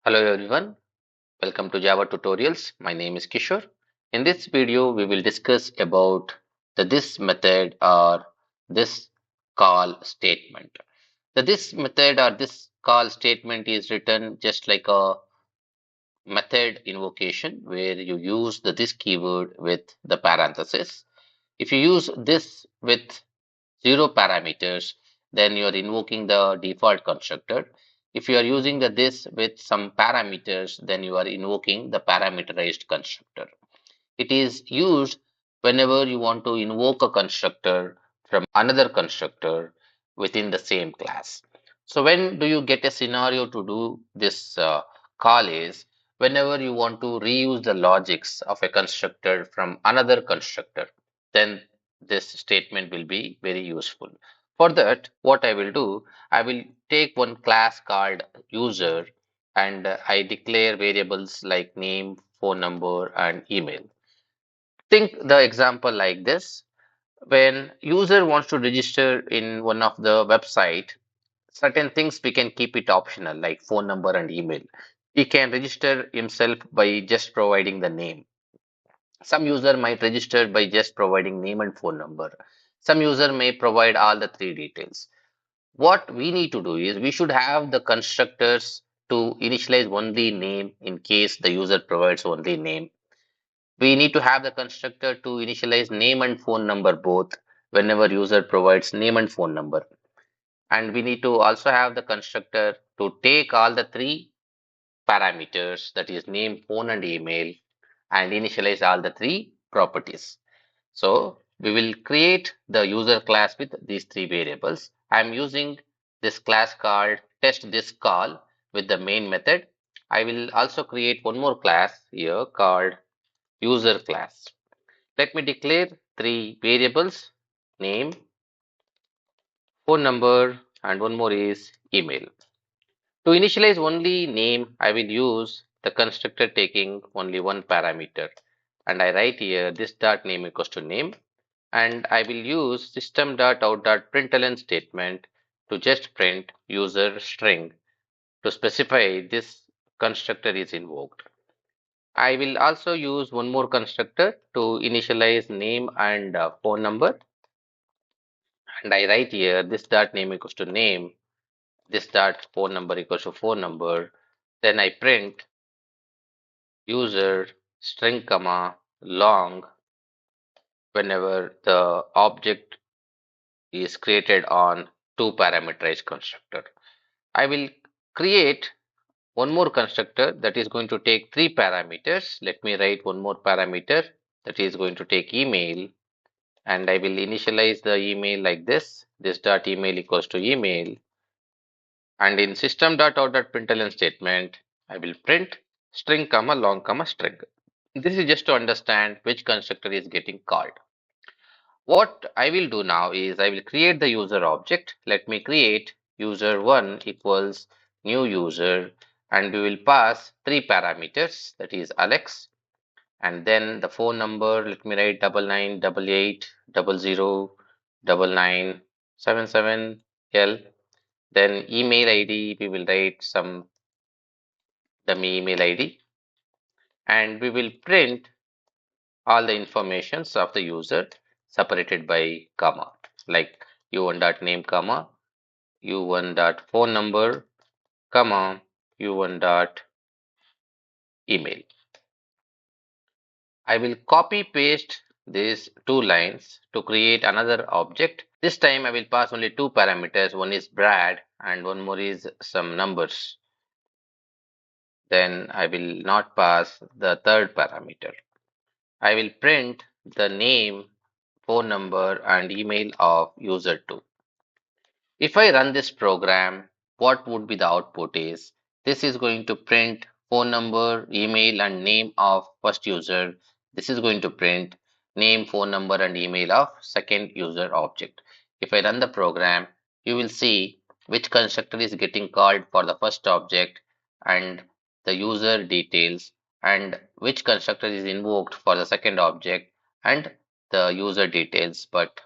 Hello everyone, welcome to Java tutorials. My name is Kishore. In this video, we will discuss about the this method or this call statement. The this method or this call statement is written just like a method invocation where you use the this keyword with the parenthesis. If you use this with zero parameters, then you are invoking the default constructor. If you are using the this with some parameters, then you are invoking the parameterized constructor. It is used whenever you want to invoke a constructor from another constructor within the same class. So when do you get a scenario to do this call is whenever you want to reuse the logics of a constructor from another constructor, then this statement will be very useful. For that, what I will do, I will take one class called user and I declare variables like name, phone number, and email. Think the example like this. When user wants to register in one of the website, certain things we can keep it optional like phone number and email. He can register himself by just providing the name. Some user might register by just providing name and phone number. Some user may provide all the three details. What we need to do is we should have the constructors to initialize only name in case the user provides only name. We need to have the constructor to initialize name and phone number both whenever user provides name and phone number. And we need to also have the constructor to take all the three parameters, that is name, phone, and email, and initialize all the three properties. So we will create the user class with these three variables. I'm using this class called test this call with the main method. I will also create one more class here called user class. Let me declare three variables, name, phone number, and one more is email. To initialize only name, I will use the constructor taking only one parameter. And I write here this dot name equals to name. And I will use system.out.println statement to just print user string to specify this constructor is invoked. I will also use one more constructor to initialize name and phone number. And I write here this dot name equals to name, this dot phone number equals to phone number. Then I print user string comma long whenever the object is created on two parameterized constructor. I will create one more constructor that is going to take three parameters. Let me write one more parameter that is going to take email, and I will initialize the email like this dot email equals to email, and in system.out.println statement I will print string comma long comma string. This is just to understand which constructor is getting called. What I will do now is I will create the user object. Let me create user1 equals new user, and we will pass three parameters, that is Alex, and then the phone number. Let me write 9988009977L. Then email ID, we will write some dummy email ID, and we will print all the informations of the user separated by comma, like u1.name comma u1.phone number comma u1.email. I will copy paste these two lines to create another object. This time I will pass only two parameters, one is Brad and one more is some numbers. Then I will not pass the third parameter. I will print the name, phone number, and email of user2. If I run this program, what would be the output is this is going to print phone number, email, and name of first user. This is going to print name, phone number, and email of second user object. If I run the program, you will see which constructor is getting called for the first object and the user details, and which constructor is invoked for the second object and the user details, but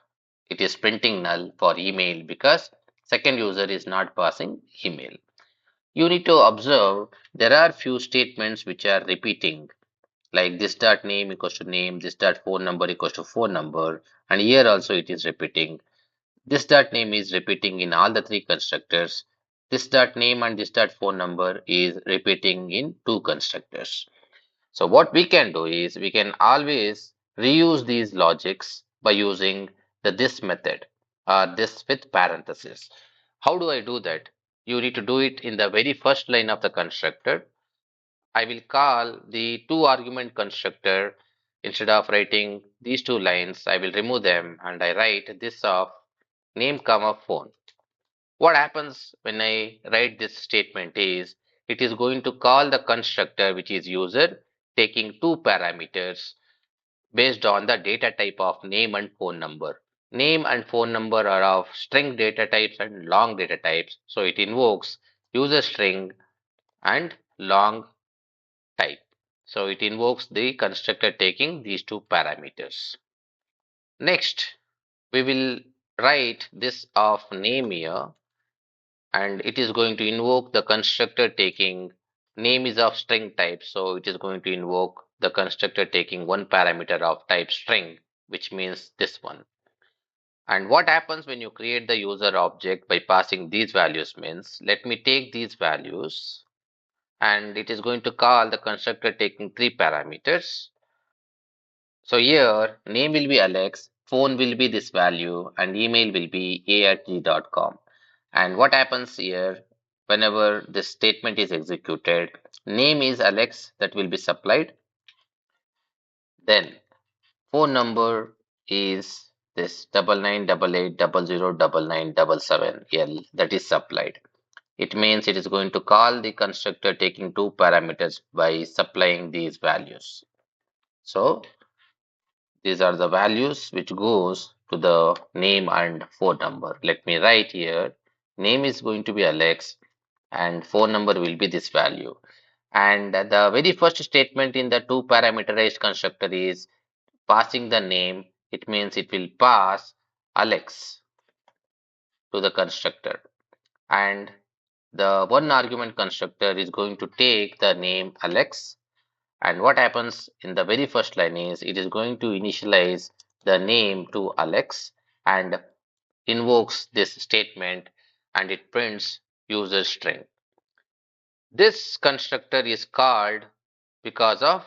it is printing null for email because second user is not passing email. You need to observe there are few statements which are repeating, like this dot name equals to name, this dot phone number equals to phone number, and here also it is repeating. This dot name is repeating in all the three constructors. This dot name and this dot phone number is repeating in two constructors. So what we can do is we can always reuse these logics by using the this method or this with parenthesis. How do I do that? You need to do it in the very first line of the constructor. I will call the two argument constructor. Instead of writing these two lines, I will remove them and I write this of name comma phone. What happens when I write this statement is it is going to call the constructor which is user taking two parameters based on the data type of name and phone number. Name and phone number are of string data types and long data types, so it invokes user string and long type. So it invokes the constructor taking these two parameters. Next, we will write this of name here, and it is going to invoke the constructor taking name is of string type, so it is going to invoke the constructor taking one parameter of type string, which means this one. And what happens when you create the user object by passing these values means, let me take these values and it is going to call the constructor taking three parameters. So here name will be Alex, phone will be this value, and email will be a@g.com. And what happens here, whenever this statement is executed, name is Alex, that will be supplied. Then phone number is this 9988009977L, that is supplied. It means it is going to call the constructor taking two parameters by supplying these values. So these are the values which goes to the name and phone number. Let me write here. Name is going to be Alex and phone number will be this value. And the very first statement in the two parameterized constructor is passing the name. It means it will pass Alex to the constructor. And the one argument constructor is going to take the name Alex. And what happens in the very first line is it is going to initialize the name to Alex and invokes this statement and it prints user string. This constructor is called because of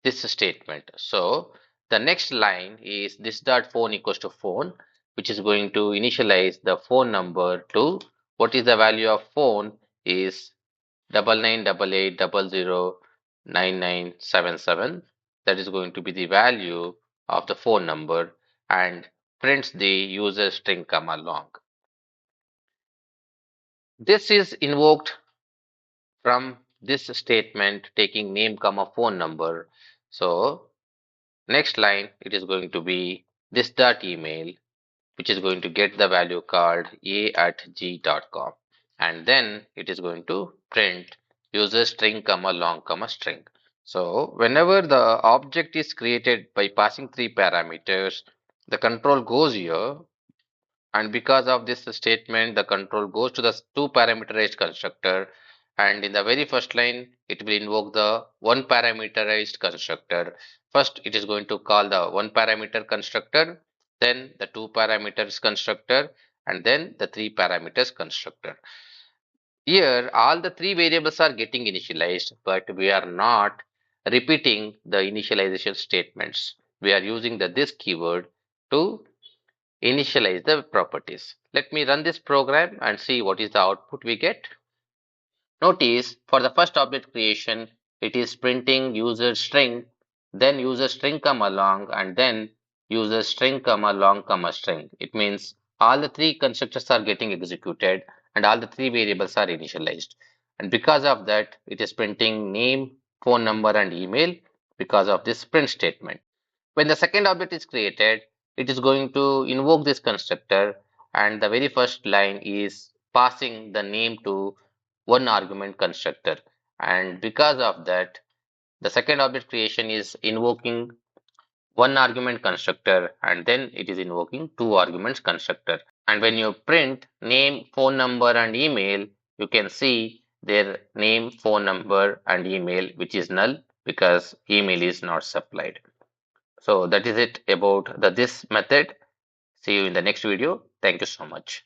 this statement. So the next line is this dot phone equals to phone, which is going to initialize the phone number to what is the value of phone is 9988009977. That is going to be the value of the phone number and prints the user string comma long. This is invoked from this statement taking name comma phone number. So next line it is going to be this dot email, which is going to get the value called a@g.com, and then it is going to print user string comma long comma string. So whenever the object is created by passing three parameters, the control goes here, and because of this statement the control goes to the two parameterized constructor, and in the very first line it will invoke the one parameterized constructor. First it is going to call the one parameter constructor, then the two parameters constructor, and then the three parameters constructor. Here all the three variables are getting initialized, but we are not repeating the initialization statements. We are using the this keyword to initialize the properties. Let me run this program and see what is the output we get. Notice for the first object creation, it is printing user string, then user string comma long, and then user string comma long comma string. It means all the three constructors are getting executed and all the three variables are initialized. And because of that, it is printing name, phone number, and email because of this print statement. When the second object is created, it is going to invoke this constructor, and the very first line is passing the name to one argument constructor. And because of that, the second object creation is invoking one argument constructor, and then it is invoking two arguments constructor. And when you print name, phone number, and email, you can see their name, phone number, and email, which is null because email is not supplied. So that is it about the this method. See you in the next video. Thank you so much.